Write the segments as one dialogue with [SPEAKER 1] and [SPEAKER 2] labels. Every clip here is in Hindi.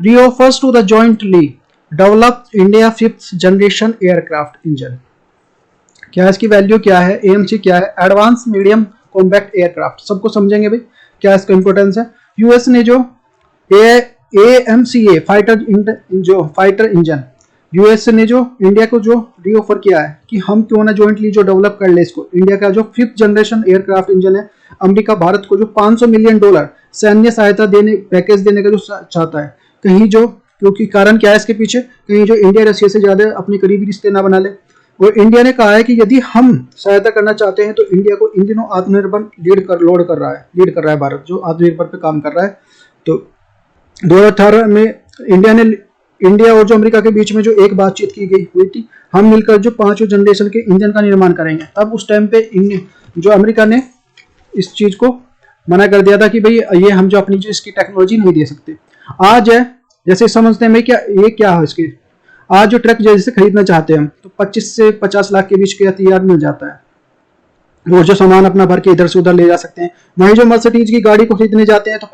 [SPEAKER 1] refers to the jointly developed India fifth generation aircraft engine। क्या इसकी वैल्यू क्या है, एएमसी क्या है, एडवांस मीडियम कॉम्पैक्ट एयरक्राफ्ट, सबको समझेंगे भाई क्या इसका इंपॉर्टेंस है। यूएस ने जो एएमसीए फाइटर इंजन, यूएस ने जो इंडिया को जो रीऑफर किया है कि हम क्यों ना जॉइंटली जो डेवलप कर ले इसको, इंडिया का जो फिफ्थ जनरेशन एयरक्राफ्ट इंजन है, अमेरिका भारत को जो $500 मिलियन सैन्य सहायता देने पैकेज देने का जो चाहता है, कहीं जो क्योंकि कारण क्या है इसके पीछे, कहीं जो इंडिया रशिया से ज्यादा अपने करीबी रिश्ते ना बना ले। और इंडिया ने कहा है कि यदि हम सहायता करना चाहते हैं तो इंडिया को इन दिनों आत्मनिर्भर लीड कर रहा है भारत, जो आत्मनिर्भर पे काम कर रहा है। तो 2018 में इंडिया और जो अमेरिका के बीच में जो एक बातचीत की गई हुई थी, हम मिलकर जो 5वीं जनरेशन के इंजन का निर्माण करेंगे। तब उस टाइम पे जो अमेरिका ने इस चीज को मना कर दिया था कि भाई ये हम जो अपनी जो इसकी टेक्नोलॉजी नहीं दे सकते। आज है जैसे समझते हैं क्या ये क्या है इसके, आज जो ट्रक जैसे खरीदना चाहते हैं हम तो 25 से 50 लाख के बीच के तैयार मिल जाता है, वो जो सामान अपना भर के इधर से उधर ले जा सकते हैं। वहीं जो मर्सिडीज की गाड़ी को खरीदने जाते हैं तो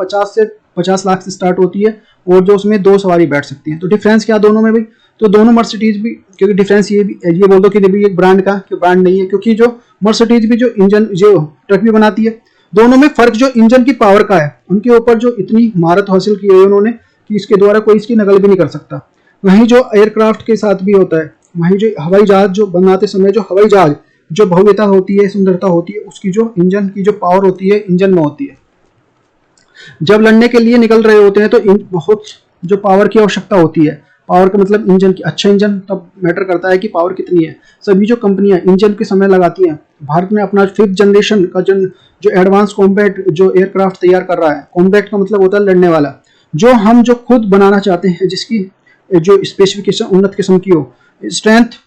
[SPEAKER 1] 50 लाख से स्टार्ट होती है और जो उसमें 2 सवारी बैठ सकती हैं। तो डिफरेंस क्या दोनों में भाई, तो दोनों मर्सिडीज भी, क्योंकि डिफरेंस ये बोल दो कि भी एक ब्रांड का कि ब्रांड नहीं है, क्योंकि जो मर्सिडीज भी जो इंजन जो ट्रक भी बनाती है, दोनों में फर्क जो इंजन की पावर का है, उनके ऊपर जो इतनी महारत हासिल की है उन्होंने कि इसके द्वारा कोई इसकी नकल भी नहीं कर सकता। वहीं जो एयरक्राफ्ट के साथ भी होता है, वहीं जो हवाई जहाज जो बनाते समय जो हवाई जहाज जो भव्यता होती है, सुंदरता होती है, उसकी जो इंजन की जो पावर होती है इंजन में होती है। जब लड़ने के लिए निकल रहे होते हैं तो बहुत जो पावर की आवश्यकता होती है, पावर का मतलब इंजन की, अच्छा इंजन तब मैटर करता है कि पावर कितनी है। सभी जो कंपनियां इंजन के समय लगाती हैं, भारत ने अपना 5th जनरेशन का जो एडवांस कॉम्बैट जो एयरक्राफ्ट तैयार कर रहा है, कॉम्बैट का मतलब होता है लड़ने वाला, जो हम जो खुद बनाना चाहते हैं, जिसकी जो स्पेसिफिकेशन उन्नत किस्म की हो, स्ट्रेंथ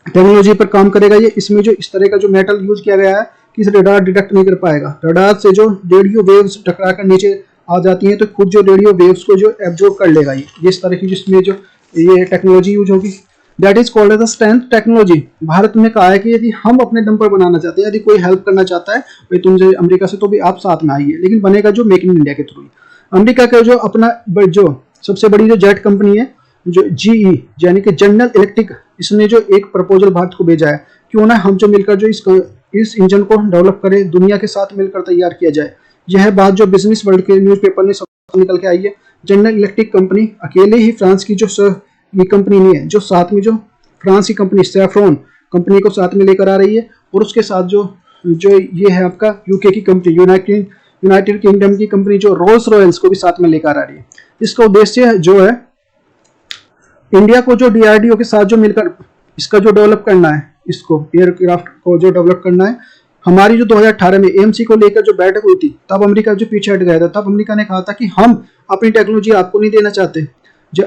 [SPEAKER 1] टेक्नोलॉजी पर काम करेगा ये। इसमें जो इस तरह का जो मेटल यूज किया गया है कि रडार डिटेक्ट नहीं कर पाएगा, रडार से जो रेडियो वेव्स टकरा कर नीचे आ जाती हैं तो खुद जो रेडियो वेव्स को जो एब्जॉर्ब कर लेगा ये इस तरह की जिसमें जो ये टेक्नोलॉजी यूज होगी, that is called as strength technology. Bharat ने कहा है कि यदि हम अपने दम पर बनाना चाहते हैं, यदि कोई हेल्प करना चाहता है भाई तुमसे अमेरिका से, तो भी आप साथ में आइए, लेकिन बनेगा जो मेक इन इंडिया के थ्रू। अमेरिका का जो अपना जो सबसे बड़ी जो जेट कंपनी है जो जीई यानी कि जनरल इलेक्ट्रिक, इसने जो एक प्रपोजल भारत को भेजा है, क्यों ना हम जो मिलकर जो इस इंजन को डेवलप करें, दुनिया के साथ मिलकर तैयार किया जाए। यह बात जो बिजनेस वर्ल्ड के न्यूज़पेपर में सब निकल के आई है। जनरल इलेक्ट्रिक कंपनी अकेले ही फ्रांस की जो ये कंपनी नहीं है, जो साथ में जो फ्रांस की कंपनी सैफ्रॉन कंपनी को साथ में लेकर आ रही है, और उसके साथ जो ये है आपका यूके की कंपनी, यूनाइटेड किंगडम की कंपनी जो रोल्स रॉयल्स को भी साथ में लेकर आ रही है। इसका उद्देश्य जो है इंडिया को जो डीआरडीओ के साथ जो मिलकर इसका जो डेवलप करना है, इसको एयरक्राफ्ट को जो डेवलप करना है। हमारी जो 2018 में एएमसी को लेकर जो बैठक हुई थी, तब अमेरिका जो पीछे हट गया था, तब अमेरिका ने कहा था कि हम अपनी टेक्नोलॉजी आपको नहीं देना चाहते।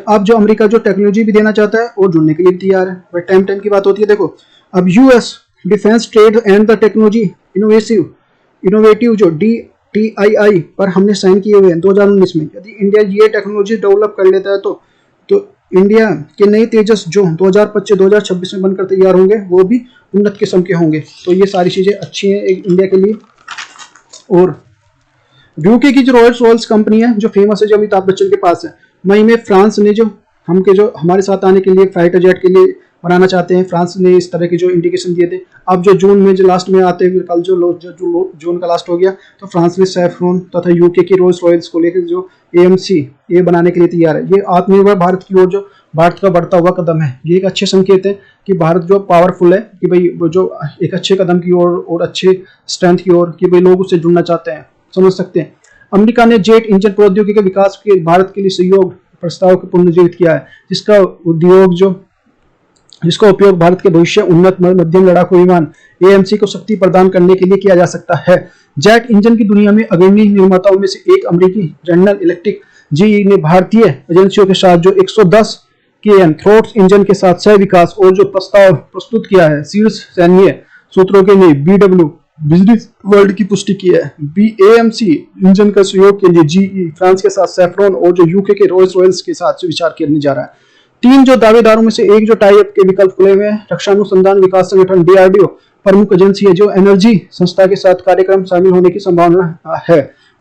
[SPEAKER 1] अब जो अमेरिका जो टेक्नोलॉजी भी देना चाहता है और जुड़ने के लिए तैयार है। बट टाइम की बात होती है। देखो अब US defence trade and the technology innovative जो DTII पर हमने साइन किए हुए हैं 2019 में। यदि इंडिया ये टेक्नोलॉजी डेवलप कर लेता है तो इंडिया के नए तेजस जो 2025-2026 में बनकर तैयार होंगे वो भी उन्नत किस्म के होंगे। तो ये सारी चीजें अच्छी हैं एक इंडिया के लिए। और यूके की जो रॉयल्स रॉयल्स कंपनी है जो फेमस है, जो अमिताभ बच्चन के पास है, मई में फ्रांस ने जो हमारे साथ आने के लिए फाइटर जेट के लिए बनाना चाहते हैं, फ्रांस ने इस तरह के जो इंडिकेशन दिए थे। अब जो जून में जो लास्ट में आते हुए कल जो जून का लास्ट हो गया, तो फ्रांस ने सैफ्रॉन तथा यूके की रोल्स रॉयल्स को लेकर जो एएमसी ये बनाने के लिए तैयार है। ये आत्मनिर्भर भारत की ओर जो भारत का बढ़ता हुआ कदम है, ये एक अच्छे संकेत है कि भारत जो पावरफुल है, कि भाई वो जो एक अच्छे कदम की ओर और अच्छे स्ट्रेंथ की ओर, कि भाई लोग उससे जुड़ना चाहते हैं, समझ सकते हैं। अमेरिका ने जेट इंजन प्रौद्योगिकी के विकास के भारत के लिए सहयोग प्रस्ताव को पुनर्जीवित किया है, जिसका उपयोग भारत के भविष्य उन्नत मध्यम लड़ाकू विमान एएमसी को शक्ति प्रदान करने के लिए किया जा सकता है। जेट इंजन की दुनिया में अग्रणी निर्माताओं में से एक अमेरिकी जनरल इलेक्ट्रिक जीई ने भारतीय एजेंसियों के साथ जो 110 केएन थ्रोट्स इंजन के साथ सह विकास और जो प्रस्ताव प्रस्तुत किया है, शीर्ष सैन्य सूत्रों के लिए BW बिजनेस वर्ल्ड की पुष्टि की है। एएमसी इंजन का सहयोग के लिए जीई फ्रांस के साथ सैफ्रॉन और जो यूके के रोल्स रॉयल्स के साथ विचार करने जा रहा है। 3 जो दावेदारों में से एक जो टाई अप के विकल्प खुले हुए हैं। रक्षा अनुसंधान विकास संगठन DRDO प्रमुख एजेंसी है जो एनर्जी संस्था के साथ कार्यक्रम शामिल होने की संभावना है।